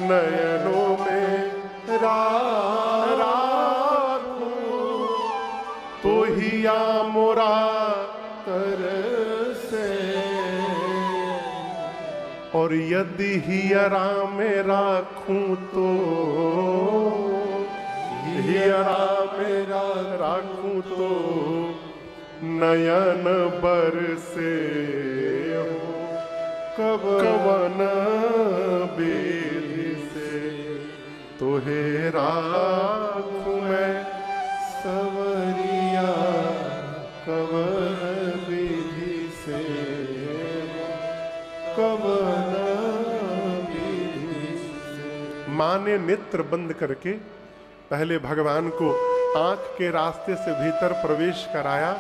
नयनों में राखूं, तो हिया मोरा तरसे। और यदि हियरा में राखूं तो हियरा मेरा राखूं तो नयन बरसे हो कवन विधि से। तोहे राखूं मैं सवरिया कवन विधि से, कवन विधि से। माँ ने नेत्र बंद करके पहले भगवान को आंख के रास्ते से भीतर प्रवेश कराया,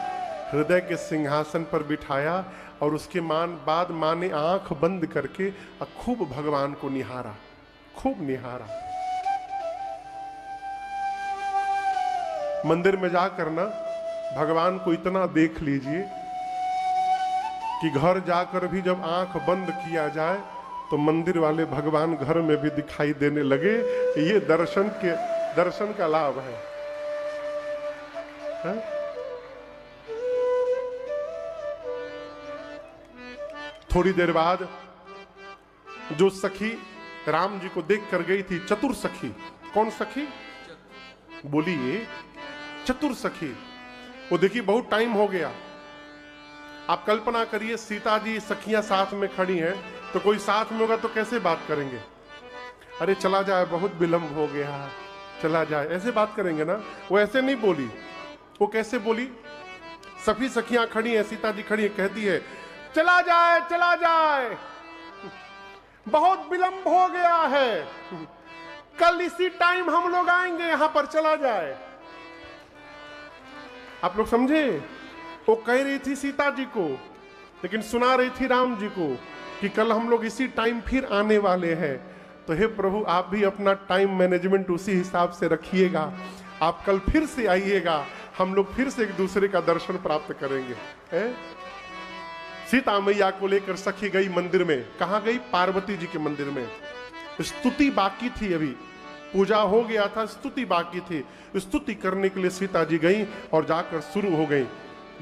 हृदय के सिंहासन पर बिठाया और उसके बाद मां ने आंख बंद करके खूब भगवान को निहारा, खूब निहारा। मंदिर में जाकर ना भगवान को इतना देख लीजिए कि घर जाकर भी जब आंख बंद किया जाए तो मंदिर वाले भगवान घर में भी दिखाई देने लगे। ये दर्शन का लाभ है? थोड़ी देर बाद जो सखी राम जी को देख कर गई थी, चतुर सखी। कौन सखी? बोलिए, चतुर सखी। वो देखिए बहुत टाइम हो गया। आप कल्पना करिए, सीता जी सखियां साथ में खड़ी हैं, तो कोई साथ में होगा तो कैसे बात करेंगे? अरे चला जाए, बहुत विलंब हो गया, चला जाए, ऐसे बात करेंगे ना। वो ऐसे नहीं बोली। वो कैसे बोली? सभी सखियां खड़ी हैं, सीता जी खड़ी है, कहती है चला जाए, चला जाए, बहुत विलंब हो गया है, कल इसी टाइम हम लोग आएंगे यहां पर, चला जाए। आप लोग समझे? वो कह रही थी सीता जी को, लेकिन सुना रही थी राम जी को कि कल हम लोग इसी टाइम फिर आने वाले हैं। तो हे प्रभु, आप भी अपना टाइम मैनेजमेंट उसी हिसाब से रखिएगा। आप कल फिर से आइएगा, हम लोग फिर से एक दूसरे का दर्शन प्राप्त करेंगे। सीता मैया को लेकर सखी गई मंदिर में। कहां गई? पार्वती जी के मंदिर में। स्तुति बाकी थी, अभी पूजा हो गया था, स्तुति बाकी थी। स्तुति करने के लिए सीता जी गई और जाकर शुरू हो गई।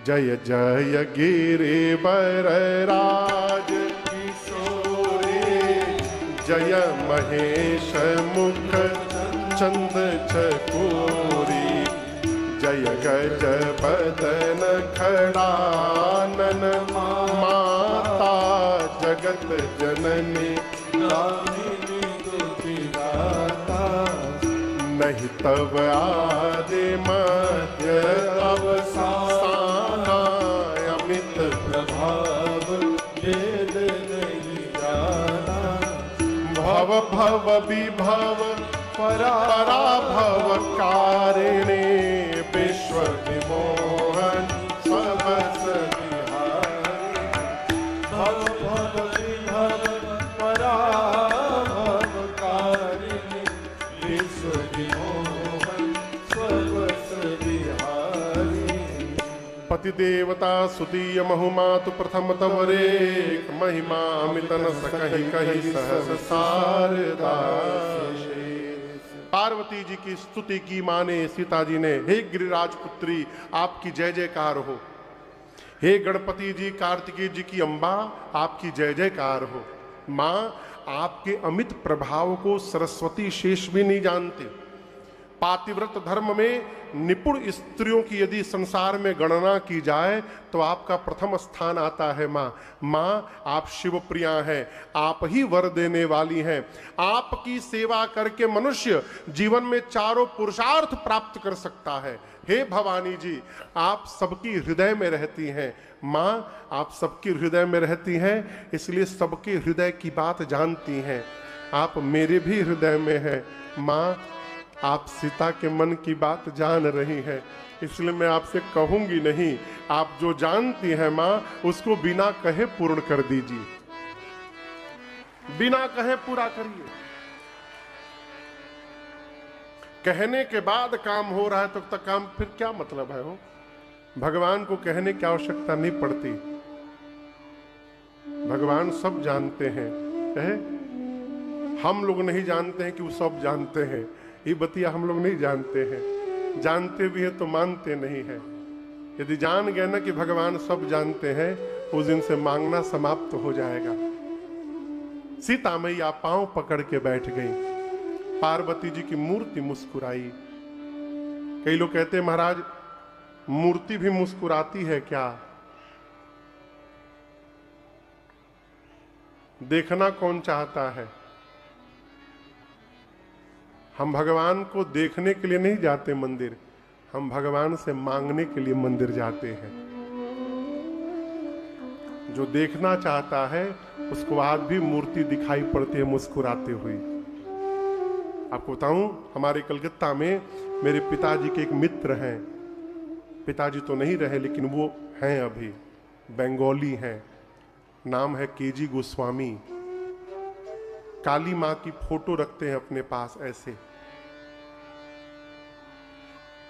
जय जय गिरिवर राज किशोरे, जय महेश मुख चंद चकोरी, जय गज बदन खड़ानन माता जगत जननी दामिनी दुर्विधाता, नहीं तब आदि मध्य अवसाना, अमित प्रभाव वेद नहीं जाना, भव भव विभव पराभव कारिणे, विश्व विमोहन सबस बिहारी, भव भव विभव पराभव कारिणे, विश्व विमोहन सबस बिहारी। पति देवता सुदीय बहुमातु प्रथम तवरेक, महिमा अमित न सकहि कहि सहस सारदास। पार्वती जी की स्तुति की माने सीता जी ने, हे गिरिराज पुत्री आपकी जय जयकार हो, हे गणपति जी कार्तिकेय जी की अम्बा आपकी जय जयकार हो। मां, आपके अमित प्रभाव को सरस्वती शेष भी नहीं जानते। पातिव्रत धर्म में निपुण स्त्रियों की यदि संसार में गणना की जाए तो आपका प्रथम स्थान आता है मां। मां, आप शिव प्रिया हैं, आप ही वर देने वाली हैं। आपकी सेवा करके मनुष्य जीवन में चारों पुरुषार्थ प्राप्त कर सकता है। हे भवानी जी, आप सबकी हृदय में रहती हैं। मां, आप सबकी हृदय में रहती हैं, इसलिए सबके हृदय की बात जानती हैं। आप मेरे भी हृदय में हैं। मां, आप सीता के मन की बात जान रही हैं, इसलिए मैं आपसे कहूंगी नहीं, आप जो जानती हैं मां, उसको बिना कहे पूर्ण कर दीजिए, बिना कहे पूरा करिए। कहने के बाद काम हो रहा है तो तक काम फिर क्या मतलब है? हो भगवान को कहने की आवश्यकता नहीं पड़ती, भगवान सब जानते हैं। हम लोग नहीं जानते हैं कि वो सब जानते हैं। ये बतिया हम लोग नहीं जानते हैं, जानते भी हैं तो मानते नहीं हैं। यदि जान गए ना कि भगवान सब जानते हैं, उस दिन से मांगना समाप्त हो जाएगा। सीता मैया पांव पकड़ के बैठ गई, पार्वती जी की मूर्ति मुस्कुराई। कई लोग कहते हैं महाराज मूर्ति भी मुस्कुराती है क्या? देखना कौन चाहता है? हम भगवान को देखने के लिए नहीं जाते मंदिर, हम भगवान से मांगने के लिए मंदिर जाते हैं। जो देखना चाहता है उसको आज भी मूर्ति दिखाई पड़ती है मुस्कुराते हुए। आपको बताऊं, हमारे कलकत्ता में मेरे पिताजी के एक मित्र हैं, पिताजी तो नहीं रहे लेकिन वो हैं अभी, बंगाली हैं, नाम है केजी गोस्वामी। काली मां की फोटो रखते हैं अपने पास, ऐसे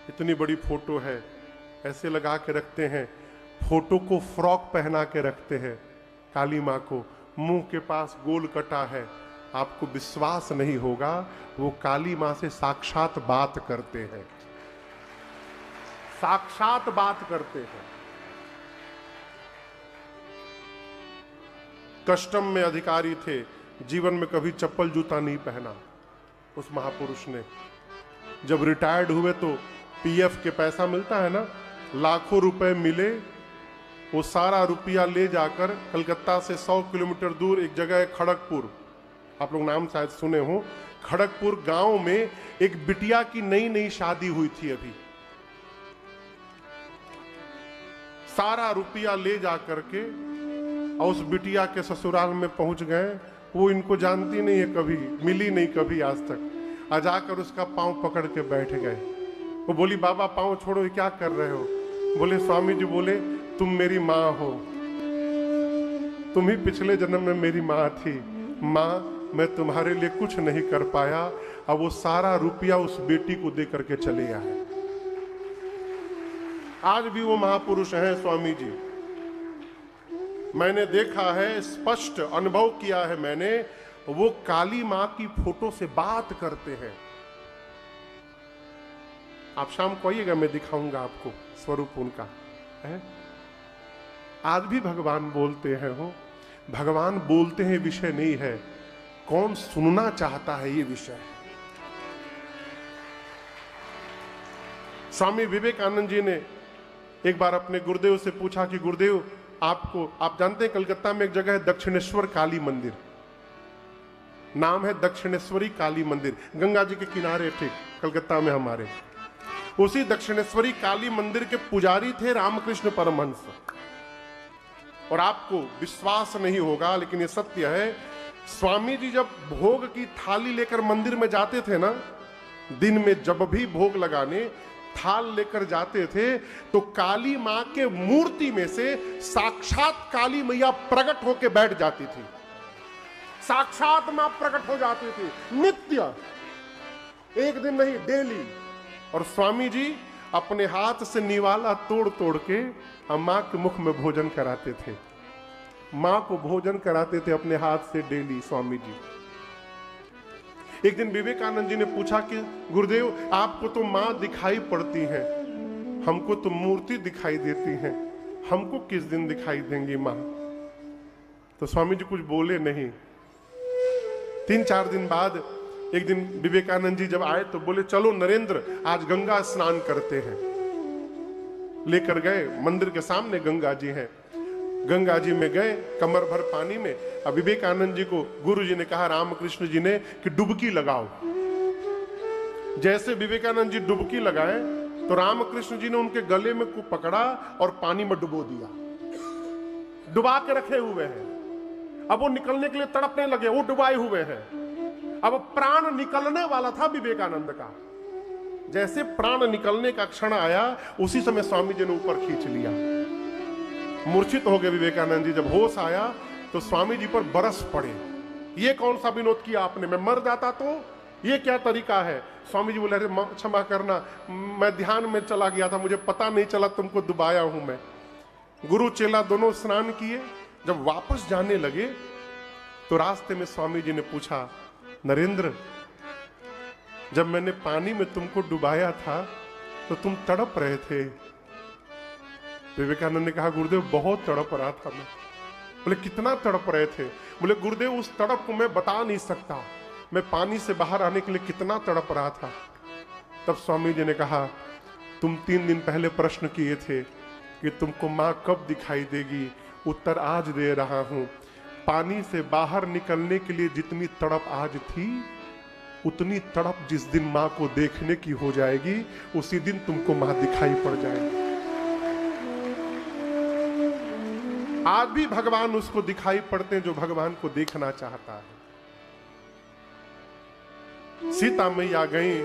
इतनी बड़ी फोटो है, ऐसे लगा के रखते हैं। फोटो को फ्रॉक पहना के रखते हैं काली मां को, मुंह के पास गोल कटा है। आपको विश्वास नहीं होगा, वो काली मां से साक्षात बात करते हैं, साक्षात बात करते हैं। कस्टम में अधिकारी थे, जीवन में कभी चप्पल जूता नहीं पहना उस महापुरुष ने। जब रिटायर्ड हुए तो पीएफ के पैसा मिलता है ना, लाखों रुपए मिले, वो सारा रुपया ले जाकर कलकत्ता से 100 किलोमीटर दूर एक जगह है खड़गपुर, आप लोग नाम शायद सुने हो। खड़गपुर गांव में एक बिटिया की नई नई शादी हुई थी अभी, सारा रुपया ले जाकर के और उस बिटिया के ससुराल में पहुंच गए। वो इनको जानती नहीं है, कभी मिली नहीं कभी आज तक। जाकर उसका पांव पकड़ के बैठ गए। वो बोली बाबा पांव छोड़ो, ये क्या कर रहे हो? बोले स्वामी जी बोले तुम मेरी माँ हो, तुम ही पिछले जन्म में मेरी माँ थी। माँ मैं तुम्हारे लिए कुछ नहीं कर पाया। अब वो सारा रुपया उस बेटी को दे करके चले आए। आज भी वो महापुरुष हैं स्वामी जी, मैंने देखा है, स्पष्ट अनुभव किया है मैंने। वो काली मां की फोटो से बात करते हैं। आप शाम को आइएगा, मैं दिखाऊंगा आपको स्वरूप उनका है। आज भी भगवान बोलते हैं, हो भगवान बोलते हैं, विषय नहीं है, कौन सुनना चाहता है ये विषय है। स्वामी विवेकानंद जी ने एक बार अपने गुरुदेव से पूछा कि गुरुदेव आप जानते हैं कलकत्ता में एक जगह है दक्षिणेश्वर काली मंदिर, नाम है दक्षिणेश्वरी काली मंदिर, गंगा जी के किनारे ठीक कलकत्ता में हमारे। उसी दक्षिणेश्वरी काली मंदिर के पुजारी थे रामकृष्ण परमहंस। और आपको विश्वास नहीं होगा लेकिन ये सत्य है, स्वामी जी जब भोग की थाली लेकर मंदिर में जाते थे ना, दिन में जब भी भोग लगाने थाल लेकर जाते थे तो काली मां के मूर्ति में से साक्षात काली मैया प्रकट होकर बैठ जाती थी। साक्षात मां प्रकट हो जाती थी, नित्य, एक दिन नहीं, डेली। और स्वामी जी अपने हाथ से निवाला तोड़ तोड़ के मां के मुख में भोजन कराते थे, मां को भोजन कराते थे अपने हाथ से डेली स्वामी जी। एक दिन विवेकानंद जी ने पूछा कि गुरुदेव आपको तो मां दिखाई पड़ती है, हमको तो मूर्ति दिखाई देती है, हमको किस दिन दिखाई देंगी मां? तो स्वामी जी कुछ बोले नहीं। 3-4 दिन बाद एक दिन विवेकानंद जी जब आए तो बोले चलो नरेंद्र आज गंगा स्नान करते हैं। लेकर गए, मंदिर के सामने गंगा जी हैं, गंगा जी में गए कमर भर पानी में। अब विवेकानंद जी को गुरु जी ने कहा, रामकृष्ण जी ने, कि डुबकी लगाओ। जैसे विवेकानंद जी डुबकी लगाए तो रामकृष्ण जी ने उनके गले में को पकड़ा और पानी में डुबो दिया, डुबा के रखे हुए हैं। अब वो निकलने के लिए तड़पने लगे, वो डुबाए हुए हैं। अब प्राण निकलने वाला था विवेकानंद का, जैसे प्राण निकलने का क्षण आया उसी समय स्वामी जी ने ऊपर खींच लिया। मूर्छित हो गए विवेकानंद जी। जब होश आया तो स्वामी जी पर बरस पड़े, ये कौन सा विनोद किया आपने, मैं मर जाता तो ये क्या तरीका है? स्वामी जी बोले अरे क्षमा करना, मैं ध्यान में चला गया था, मुझे पता नहीं चला तुमको डुबाया हूं मैं। गुरु चेला दोनों स्नान किए। जब वापस जाने लगे तो रास्ते में स्वामी जी ने पूछा नरेंद्र, जब मैंने पानी में तुमको डुबाया था तो तुम तड़प रहे थे। विवेकानंद ने कहा, गुरुदेव बहुत तड़प रहा था मैं। बोले, कितना तड़प रहे थे? बोले, गुरुदेव उस तड़प को मैं बता नहीं सकता, मैं पानी से बाहर आने के लिए कितना तड़प रहा था। तब स्वामी जी ने कहा, तुम 3 दिन पहले प्रश्न किए थे कि तुमको मां कब दिखाई देगी, उत्तर आज दे रहा हूं। पानी से बाहर निकलने के लिए जितनी तड़प आज थी, उतनी तड़प जिस दिन मां को देखने की हो जाएगी, उसी दिन तुमको मां दिखाई पड़ जाएगी। आज भी भगवान उसको दिखाई पड़ते हैं जो भगवान को देखना चाहता है। सीता मैया गई,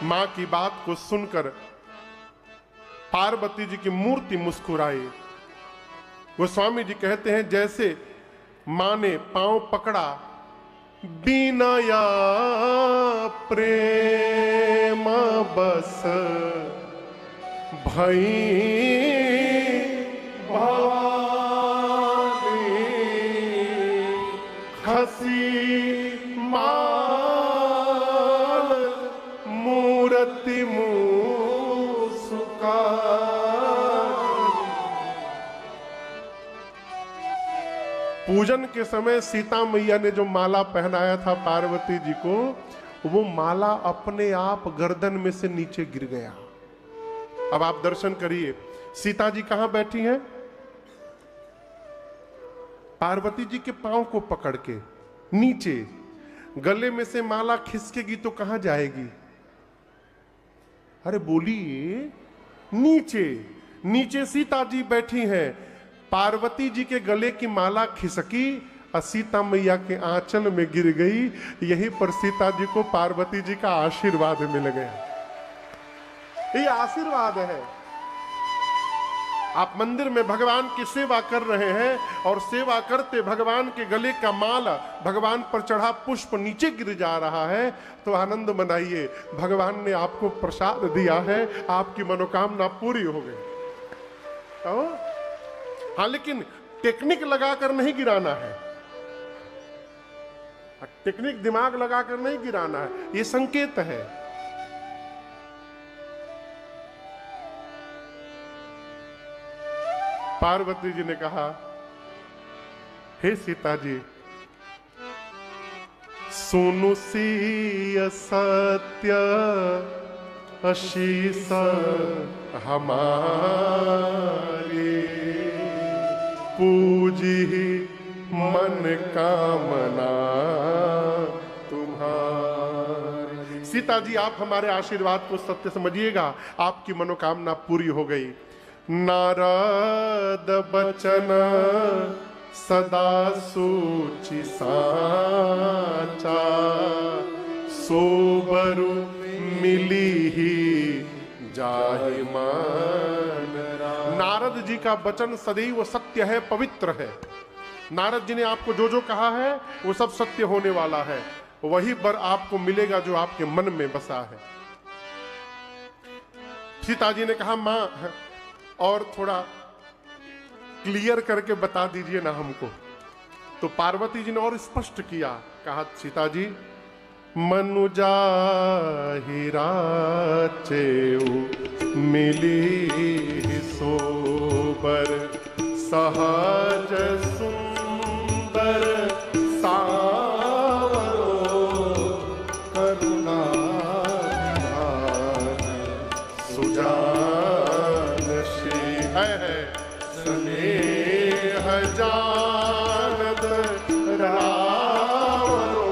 मां की बात को सुनकर पार्वती जी की मूर्ति मुस्कुराई। गोस्वामी जी कहते हैं, जैसे मां ने पांव पकड़ा, बीनाया प्रेम बस भई भवानी, खसी माल मूर्ति मुस्का। पूजन के समय सीता मैया ने जो माला पहनाया था पार्वती जी को, वो माला अपने आप गर्दन में से नीचे गिर गया। अब आप दर्शन करिए, सीता जी कहां बैठी हैं? पार्वती जी के पांव को पकड़ के नीचे। गले में से माला खिसकेगी तो कहां जाएगी? अरे बोलिए, नीचे। नीचे सीता जी बैठी हैं, पार्वती जी के गले की माला खिसकी और सीता मैया के आंचल में गिर गई। यहीं पर सीता जी को पार्वती जी का आशीर्वाद मिल गया। ये आशीर्वाद है। आप मंदिर में भगवान की सेवा कर रहे हैं और सेवा करते भगवान के गले का माला, भगवान पर चढ़ा पुष्प नीचे गिर जा रहा है, तो आनंद मनाइए, भगवान ने आपको प्रसाद दिया है, आपकी मनोकामना पूरी हो गई। हाँ, लेकिन टेक्निक लगाकर नहीं गिराना है, टेक्निक दिमाग लगाकर नहीं गिराना है, ये संकेत है। पार्वती जी ने कहा, हे सीता जी, सुनु सिय सत्य आशीष हमारी, पूजी मन कामना तुम्हारी। सीता जी, आप हमारे आशीर्वाद को सत्य समझिएगा, आपकी मनोकामना पूरी हो गई। नारद बचन सदा सूचि साचा, सोबरु मिली ही जाहि मान। नारद जी का वचन सदैव सत्य है, पवित्र है। नारद जी ने आपको जो जो कहा है वो सब सत्य होने वाला है, वही वर आपको मिलेगा जो आपके मन में बसा है। सीता जी ने कहा, मां और थोड़ा क्लियर करके बता दीजिए ना हमको। तो पार्वती जी ने और स्पष्ट किया, कहा, सीता जी, मनुजा हीरा चेऊ मिली सोबर, सहज सुंदर सावरो करुणा सुजान श्री है स्नेह जानत रावरो,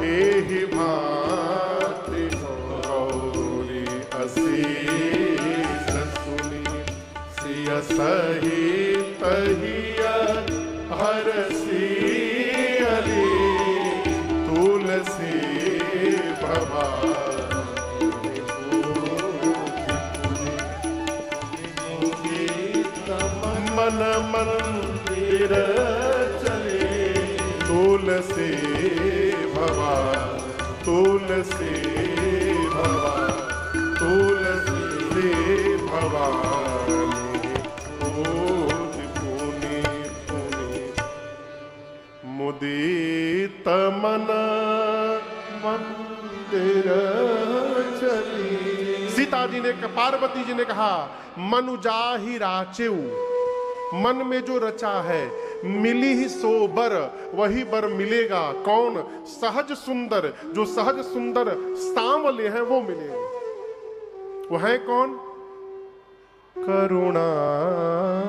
एहि भांति गौरी असीस सुनी, सिय सहित हिय हरसी हरि, तुलसी भवानी मन मंदिर चले, तुलसी भवा तुलसी भवा तुलसी भवानी, पुनि पुनि मुद मुदित मन मंदिर चली। सीता जी ने, पार्वती जी ने कहा मनु जाहि राचेऊ, मन में जो रचा है मिली ही सो बर, वही बर मिलेगा। कौन? सहज सुंदर, जो सहज सुंदर सांवले हैं वो मिलेंगे। वो है कौन? करुणा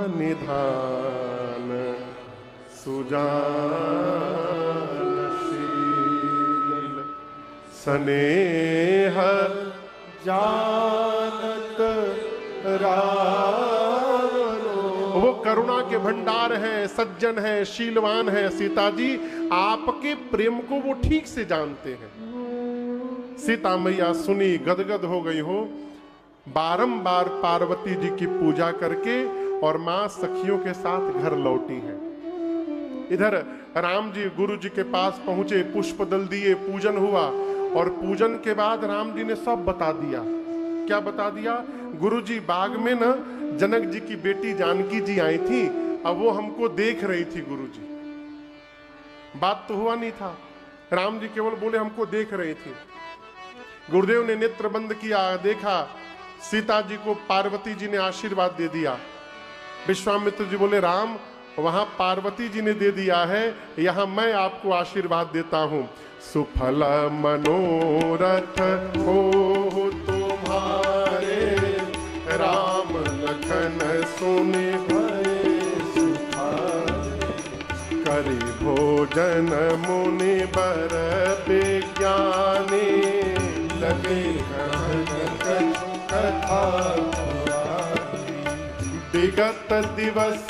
निधान सुजानशील, स्नेह जानत रावणो। वो करुणा के भंडार हैं, सज्जन हैं, शीलवान हैं। सीता जी आपके प्रेम को वो ठीक से जानते हैं। सीता मैया सुनी, गदगद हो गई हो, बारंबार पार्वती जी की पूजा करके और मां सखियों के साथ घर लौटी है। इधर राम जी गुरु जी के पास पहुंचे, पुष्प दल दिए, पूजन हुआ और पूजन के बाद राम जी ने सब बता दिया। क्या बता दिया? गुरु जी बाग में न जनक जी की बेटी जानकी जी आई थी, अब वो हमको देख रही थी। गुरु जी बात तो हुआ नहीं था, राम जी केवल बोले हमको देख रही थी। गुरुदेव ने नेत्र बंद किया, देखा सीता जी को पार्वती जी ने आशीर्वाद दे दिया। विश्वामित्र जी बोले राम वहां पार्वती जी ने दे दिया है, यहां मैं आपको आशीर्वाद देता हूं। सुफल मनोरथ हो तुम्हारे, राम लखन सुने भये सुखारे। करि भोजन मुनि बर विज्ञानी, लगे कथा विगत दिवस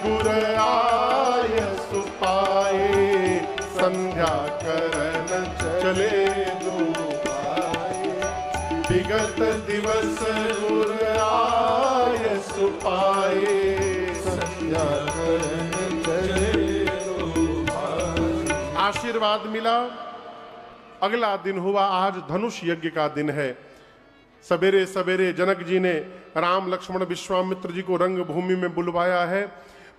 गुर आय सुपाए, संध्या करन चले दुआए। विगत दिवस गुर आय सुपाए, संध्या करन चले दुआए। आशीर्वाद मिला। अगला दिन हुआ, आज धनुष यज्ञ का दिन है। सवेरे सवेरे जनक जी ने राम लक्ष्मण विश्वामित्र जी को रंग भूमि में बुलवाया है।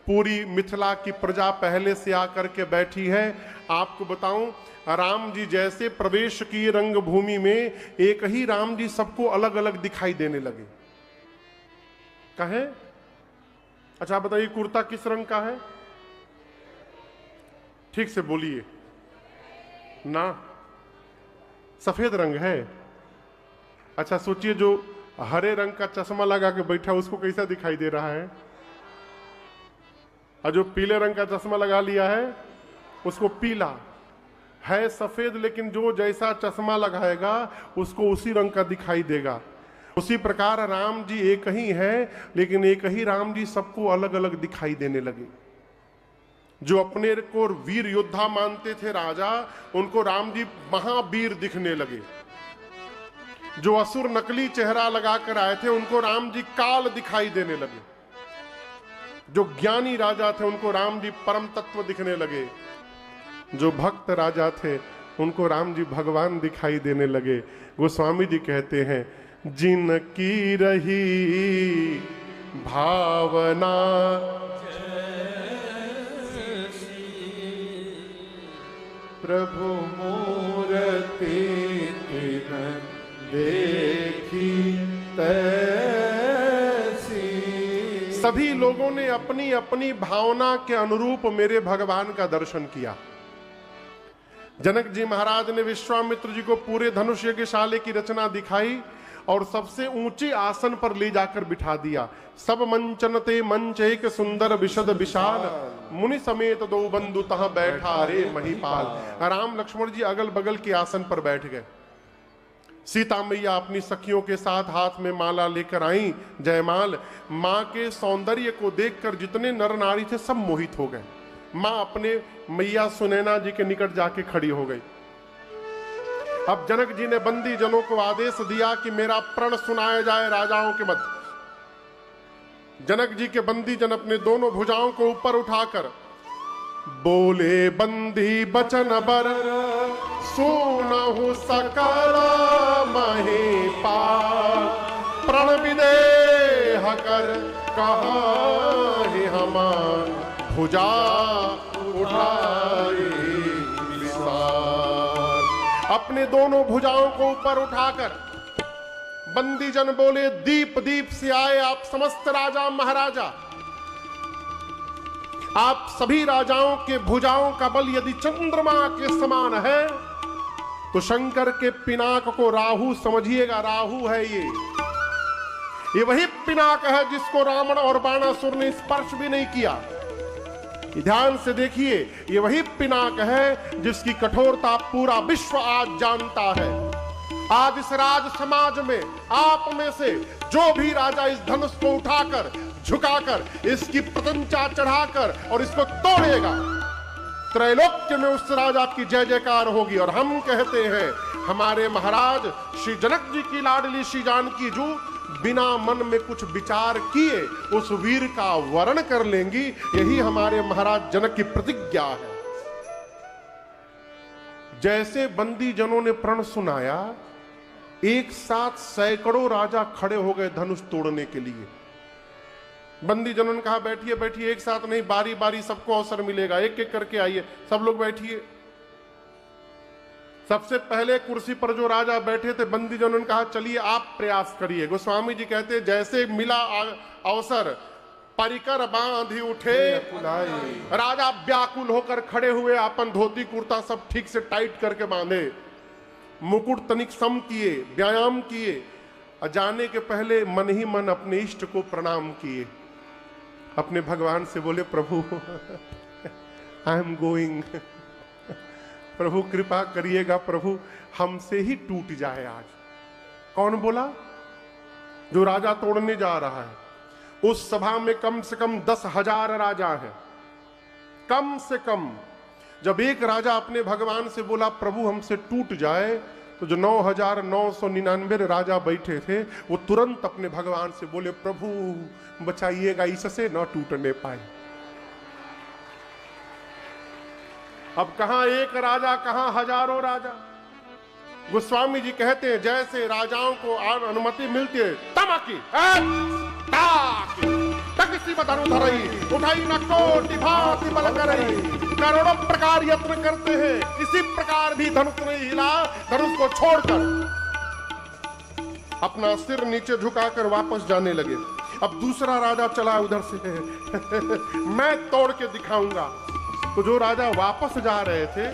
पूरी मिथिला की प्रजा पहले से आकर के बैठी है। आपको बताऊं, राम जी जैसे प्रवेश किए रंग भूमि में, एक ही राम जी सबको अलग अलग दिखाई देने लगे। कहे अच्छा बताइए, कुर्ता किस रंग का है? ठीक से बोलिए ना। सफेद रंग है। अच्छा सोचिए, जो हरे रंग का चश्मा लगा के बैठा उसको कैसा दिखाई दे रहा है, और जो पीले रंग का चश्मा लगा लिया है उसको पीला। है सफेद, लेकिन जो जैसा चश्मा लगाएगा उसको उसी रंग का दिखाई देगा। उसी प्रकार राम जी एक ही है, लेकिन एक ही राम जी सबको अलग अलग दिखाई देने लगे। जो अपने को वीर योद्धा मानते थे राजा, उनको राम जी महावीर दिखने लगे। जो असुर नकली चेहरा लगाकर आए थे, उनको राम जी काल दिखाई देने लगे। जो ज्ञानी राजा थे, उनको राम जी परम तत्व दिखने लगे। जो भक्त राजा थे, उनको राम जी भगवान दिखाई देने लगे। गोस्वामी जी कहते हैं, जिनकी रही भावना प्रभु मूर्ति देखी तैसी। सभी लोगों ने अपनी अपनी भावना के अनुरूप मेरे भगवान का दर्शन किया। जनक जी महाराज ने विश्वामित्र जी को पूरे धनुष यज्ञशाले की रचना दिखाई और सबसे ऊंचे आसन पर ले जाकर बिठा दिया। सब मंचनते मंच एक सुंदर विशद विशाल, मुनि समेत दो बंधु तहां बैठा रे महिपाल। राम लक्ष्मण जी अगल बगल के आसन पर बैठ गए। सीता मैया अपनी सखियों के साथ हाथ में माला लेकर आई, जयमाल। मां के सौंदर्य को देखकर जितने नर नारी थे सब मोहित हो गए। मां अपने मैया सुनैना जी के निकट जाके खड़ी हो गई। अब जनक जी ने बंदी जनों को आदेश दिया कि मेरा प्रण सुनाया जाए राजाओं के मध्य। जनक जी के बंदी जन अपने दोनों भुजाओं को ऊपर उठाकर बोले, बंदी बचन बर सुनहु सकल महिपाल। प्रण विदेह कर कहा हम भुजा उठाए। अपने दोनों भुजाओं को ऊपर उठाकर बंदीजन बोले, दीप दीप से आए आप समस्त राजा महाराजा। आप सभी राजाओं के भुजाओं का बल यदि चंद्रमा के समान है तो शंकर के पिनाक को राहु समझिएगा। राहु है ये वही पिनाक है जिसको रावण और बाणासुर ने स्पर्श भी नहीं किया। ध्यान से देखिए, ये वही पिनाक है जिसकी कठोरता पूरा विश्व आज जानता है। आज इस राज समाज में आप में से जो भी राजा इस धनुष को उठाकर झुकाकर इसकी प्रतंचा चढ़ाकर और इसको तोड़ेगा, त्रैलोक्य में उस राजा की जय जयकार होगी। और हम कहते हैं हमारे महाराज श्री जनक जी की लाडली श्री जानकी जू बिना मन में कुछ विचार किए उस वीर का वर्ण कर लेंगी। यही हमारे महाराज जनक की प्रतिज्ञा है। जैसे बंदी जनों ने प्रण सुनाया, एक साथ सैकड़ों राजा खड़े हो गए धनुष तोड़ने के लिए। बंदी जनों ने कहा बैठिए बैठिए, एक साथ नहीं, बारी बारी सबको अवसर मिलेगा, एक एक करके आइए, सब लोग बैठिए। सबसे पहले कुर्सी पर जो राजा बैठे थे, बंदी जनों ने कहा चलिए आप प्रयास करिए। गोस्वामी जी कहते जैसे मिला अवसर परिकर बांधी उठे, राजा व्याकुल होकर खड़े हुए, अपन धोती कुर्ता सब ठीक से टाइट करके बांधे, मुकुट तनिक सम किए, व्यायाम किए, जाने के पहले मन ही मन अपने इष्ट को प्रणाम किए। अपने भगवान से बोले, प्रभु आई एम गोइंग, प्रभु कृपा करिएगा, प्रभु हमसे ही टूट जाए आज। कौन बोला? जो राजा तोड़ने जा रहा है। उस सभा में कम से कम 10,000 राजा हैं, कम से कम। जब एक राजा अपने भगवान से बोला प्रभु हमसे टूट जाए, तो जो 9,999 राजा बैठे थे वो तुरंत अपने भगवान से बोले प्रभु बचाइएगा, इससे न टूटने पाए। अब कहां एक राजा, कहां हजारों राजा। गोस्वामी जी कहते हैं जैसे राजाओं को अनुमति मिलती है, तमकी उठाई न कोटि भांति बल करई, करोड़ों प्रकार यत्न करते हैं, इसी प्रकार भी धनुष नहीं हिला। धनुष को छोड़कर अपना सिर नीचे झुकाकर वापस जाने लगे। अब दूसरा राजा चला उधर से मैं तोड़ के दिखाऊंगा। तो जो राजा वापस जा रहे थे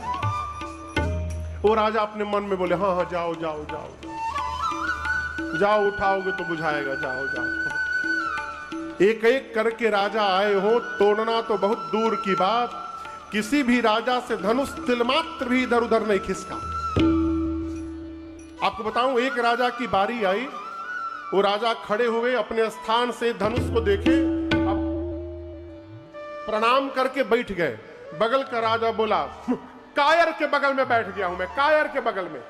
वो राजा अपने मन में बोले हाँ हाँ जाओ जाओ जाओ जाओ, उठाओगे तो बुझाएगा, जाओ जाओ। एक एक करके राजा आए हो, तोड़ना तो बहुत दूर की बात, किसी भी राजा से धनुष तिलमात्र भी इधर उधर नहीं खिसका। आपको बताऊं, एक राजा की बारी आई, वो राजा खड़े हुए अपने स्थान से धनुष को देखे, अब प्रणाम करके बैठ गए। बगल का राजा बोला कायर के बगल में बैठ गया हूं मैं, कायर के बगल में।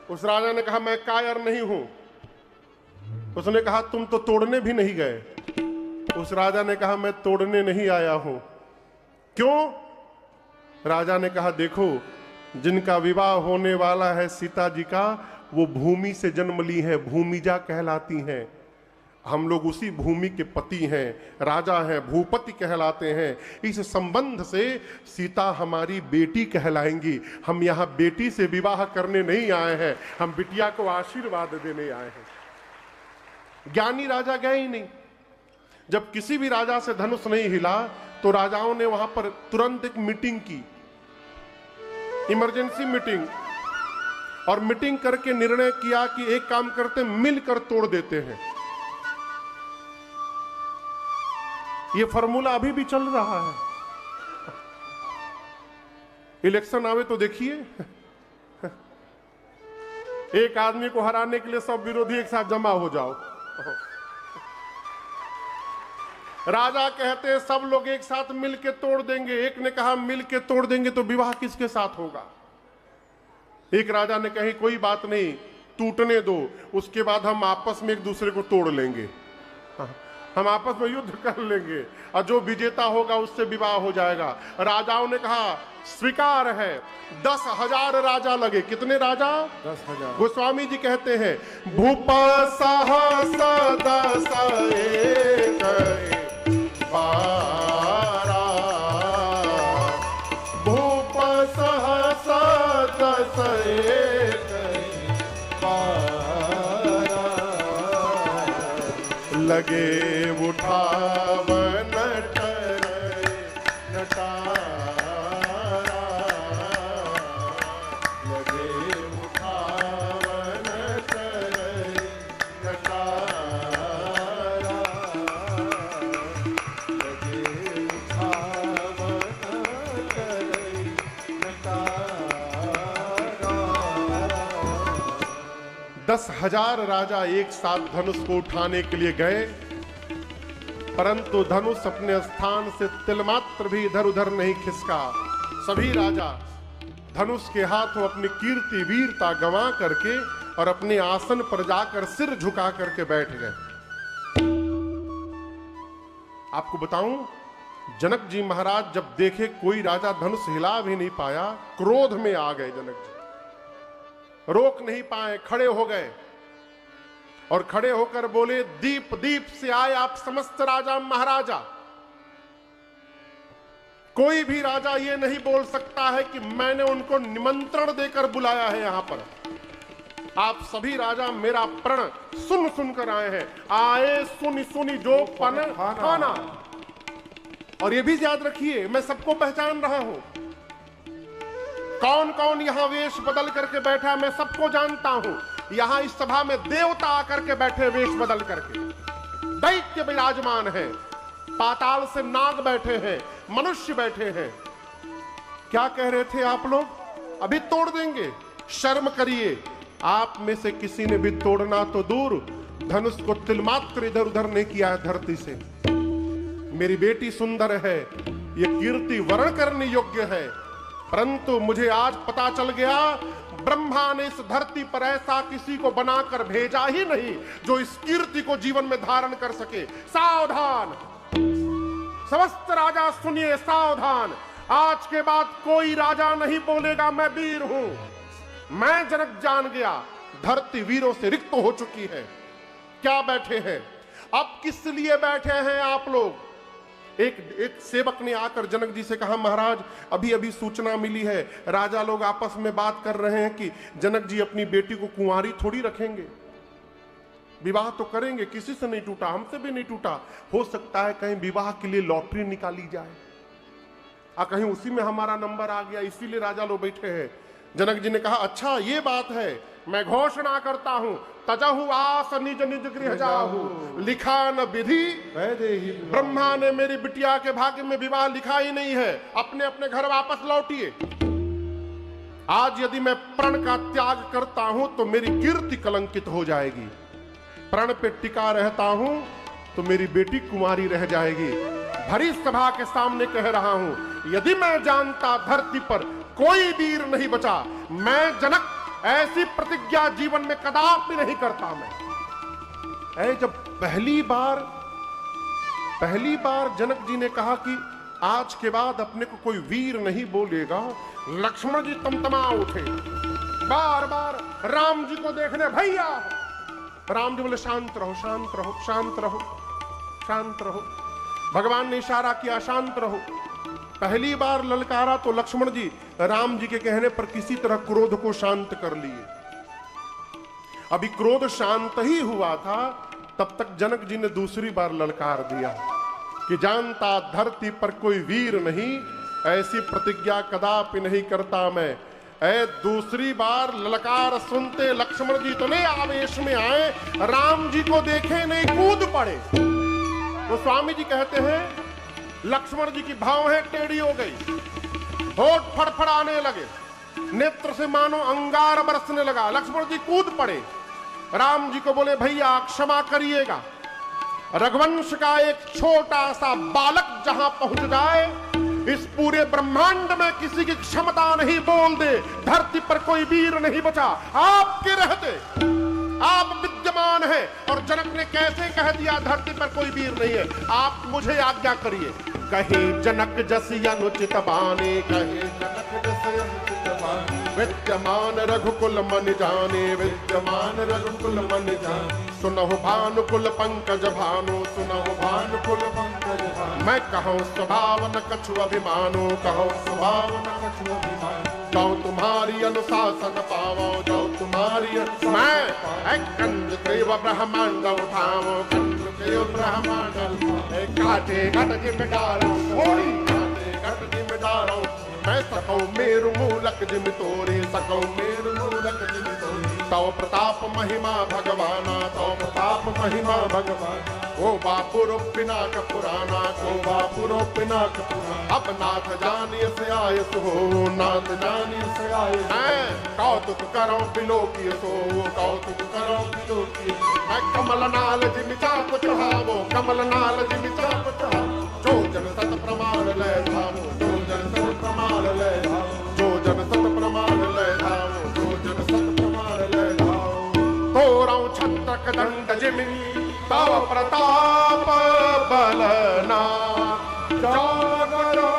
उस राजा ने कहा मैं कायर नहीं हूं। उसने कहा तुम तो तोड़ने भी नहीं गए। उस राजा ने कहा मैं तोड़ने नहीं आया हूं। क्यों? राजा ने कहा देखो, जिनका विवाह होने वाला है सीता जी का, वो भूमि से जन्म ली है, भूमिजा कहलाती हैं। हम लोग उसी भूमि के पति हैं, राजा हैं, भूपति कहलाते हैं। इस संबंध से सीता हमारी बेटी कहलाएंगी। हम यहाँ बेटी से विवाह करने नहीं आए हैं, हम बिटिया को आशीर्वाद देने आए हैं। ज्ञानी राजा गए ही नहीं। जब किसी भी राजा से धनुष नहीं हिला तो राजाओं ने वहां पर तुरंत एक मीटिंग की, इमरजेंसी मीटिंग, और मीटिंग करके निर्णय किया कि एक काम करते, मिलकर तोड़ देते हैं। ये फॉर्मूला अभी भी चल रहा है। इलेक्शन आवे तो देखिए, एक आदमी को हराने के लिए सब विरोधी एक साथ जमा हो जाओ। राजा कहते सब लोग एक साथ मिलके तोड़ देंगे। एक ने कहा मिलके तोड़ देंगे तो विवाह किसके साथ होगा? एक राजा ने कही कोई बात नहीं, टूटने दो, उसके बाद हम आपस में एक दूसरे को तोड़ लेंगे, हम आपस में युद्ध कर लेंगे और जो विजेता होगा उससे विवाह हो जाएगा। राजाओं ने कहा स्वीकार है। 10,000 राजा लगे। कितने राजा? 10,000। गोस्वामी जी कहते हैं भूपा साहस 10 एक बारा, भूपा साहस 10 एक लगे उठावन करे नटारा, लगे उठावन करे नटारा, लगे उठावन करे नटारा। 10,000 राजा एक साथ धनुष को उठाने के लिए गए, परंतु धनुष अपने स्थान से तिलमात्र भी इधर उधर नहीं खिसका। सभी राजा धनुष के हाथों अपनी कीर्ति वीरता गंवा करके और अपने आसन पर जाकर सिर झुका करके बैठ गए। आपको बताऊं, जनक जी महाराज जब देखे कोई राजा धनुष हिला भी नहीं पाया, क्रोध में आ गए। जनक जी रोक नहीं पाए, खड़े हो गए और खड़े होकर बोले, दीप दीप से आए आप समस्त राजा महाराजा। कोई भी राजा ये नहीं बोल सकता है कि मैंने उनको निमंत्रण देकर बुलाया है। यहां पर आप सभी राजा मेरा प्रण सुन सुनकर आए हैं। आए सुनी सुनी जो पन खाना। और ये भी याद रखिए, मैं सबको पहचान रहा हूं। कौन कौन यहां वेश बदल करके बैठा मैं सबको जानता हूं। यहां इस सभा में देवता आकर के बैठे वेश बदल करके, दैत्य विराजमान है, पाताल से नाग बैठे हैं, मनुष्य बैठे हैं। क्या कह रहे थे आप लोग? अभी तोड़ देंगे, शर्म करिए। आप में से किसी ने भी तोड़ना तो दूर, धनुष को तिलमात्र इधर उधर नहीं किया है धरती से। मेरी बेटी सुंदर है, ये कीर्ति वर्ण करने योग्य है, परंतु मुझे आज पता चल गया ब्रह्मा ने इस धरती पर ऐसा किसी को बनाकर भेजा ही नहीं जो इस कीर्ति को जीवन में धारण कर सके। सावधान समस्त राजा सुनिए, सावधान। आज के बाद कोई राजा नहीं बोलेगा मैं वीर हूं। मैं जनक जान गया, धरती वीरों से रिक्त हो चुकी है। क्या बैठे हैं? अब किस लिए बैठे हैं आप लोग? एक सेवक ने आकर जनक जी से कहा, महाराज अभी अभी सूचना मिली है, राजा लोग आपस में बात कर रहे हैं कि जनक जी अपनी बेटी को कुंवारी थोड़ी रखेंगे, विवाह तो करेंगे, किसी से नहीं टूटा, हमसे भी नहीं टूटा। हो सकता है कहीं विवाह के लिए लॉटरी निकाली जाए, कहीं उसी में हमारा नंबर आ गया, इसीलिए राजा लोग बैठे हैं। जनक जी ने कहा, अच्छा ये बात है, मैं घोषणा करता हूं, तजहु आस निज निज गृह जाहु, लिखा न विधि ब्रह्मा ने मेरी बिटिया के भाग्य में विवाह लिखा ही नहीं है, अपने अपने घर वापस लौटिए। आज यदि मैं प्रण का त्याग करता हूं तो मेरी कीर्ति कलंकित हो जाएगी। प्रण पे टिका रहता हूं तो मेरी बेटी कुंवारी रह जाएगी। भरी सभा के सामने कह रहा हूं, यदि मैं जानता धरती पर कोई वीर नहीं बचा, मैं जनक ऐसी प्रतिज्ञा जीवन में कदापि नहीं करता। मैं जब पहली बार जनक जी ने कहा कि आज के बाद अपने को कोई वीर नहीं बोलेगा, लक्ष्मण जी तमतमा उठे, बार बार राम जी को देखने, भैया। राम जी बोले, शांत रहो शांत रहो शांत रहो शांत रहो। भगवान ने इशारा किया, शांत रहो। पहली बार ललकारा तो लक्ष्मण जी राम जी के कहने पर किसी तरह क्रोध को शांत कर लिए। अभी क्रोध शांत ही हुआ था, तब तक जनक जी ने दूसरी बार ललकार दिया कि जानता धरती पर कोई वीर नहीं, ऐसी प्रतिज्ञा कदापि नहीं करता मैं। दूसरी बार ललकार सुनते लक्ष्मण जी तो नहीं आवेश में आए, राम जी को देखे नहीं कूद पड़े। तो स्वामी जी कहते हैं लक्ष्मण जी की भावें टेढ़ी हो गई, होठ फड़फड़ाने लगे, नेत्र से मानो अंगार बरसने लगा। लक्ष्मण जी कूद पड़े, राम जी को बोले, भैया क्षमा करिएगा, रघुवंश का एक छोटा सा बालक जहां पहुंच जाए, इस पूरे ब्रह्मांड में किसी की क्षमता नहीं बोल दे, धरती पर कोई वीर नहीं बचा। आपके रहते आप विद्यमान है, और जनक ने कैसे कह दिया धरती पर कोई वीर नहीं है? आप मुझे आज्ञा करिए। कहे जनक जस अनुचित बाने, कहे जनक जस अनुचित बाने, विद्यमान रघुकुल मन जाने, विद्यमान रघुकुल मन जाने। सुनहु भानुकुल पंकज भानु, सुनहु भानुकुल पंकज भानु। मैं कहूँ स्वभाव न कछु अभिमानो, कहूँ स्वभाव न कछु अभिमानो। जाओ तुम्हारी अनुशासन पावो, जाओ तुम्हारी मैं कंद के ब्रह्मांड उठाऊं, कंद के ब्रह्मांड काटे घट जिम डारूं, थोड़ी काटे घट जिम डारूं, मैं सकूं मेरु मूलक जिम तोरे, सकूं मेरु मूलक जिम तोरे। तव प्रताप महिमा भगवाना, तव प्रताप महिमा भगवाना, ओ बापुर पिनाक पुराना, ओ बापुर पिनाक पुराना। अब नाथ जानिय से आयस हो, नाथ जानिय से आयस है, कौतुक करो बिलोकी सो, कौतुक करो बिलोकी। मैं कमल नाल जिम चाप चढ़ावो, कमल नाल जिम चाप चढ़ावो, जो जन सत प्रमाण ले धावो, जो जन सत प्रमाण ले धावो, जो जन सत प्रमाण ले धावो, जो जन सत प्रमाण ले धावो। तोरौ छत्रक दंड जिमिनी, तव प्रताप बलना, जागरो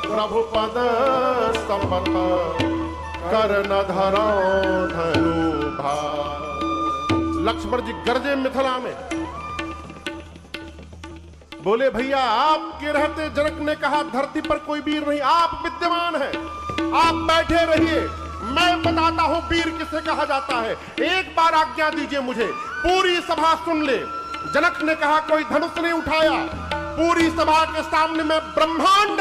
प्रभु पद संपत, कर न धरो धनु भार। लक्ष्मण जी गरजे मिथिला में, बोले भैया आपके रहते जनक ने कहा धरती पर कोई वीर नहीं, आप विद्यमान हैं, आप बैठे रहिए, मैं बताता हूं वीर किसे कहा जाता है। एक बार आज्ञा दीजिए मुझे, पूरी सभा सुन ले। जनक ने कहा कोई धनुष नहीं उठाया, पूरी सभा के सामने में ब्रह्मांड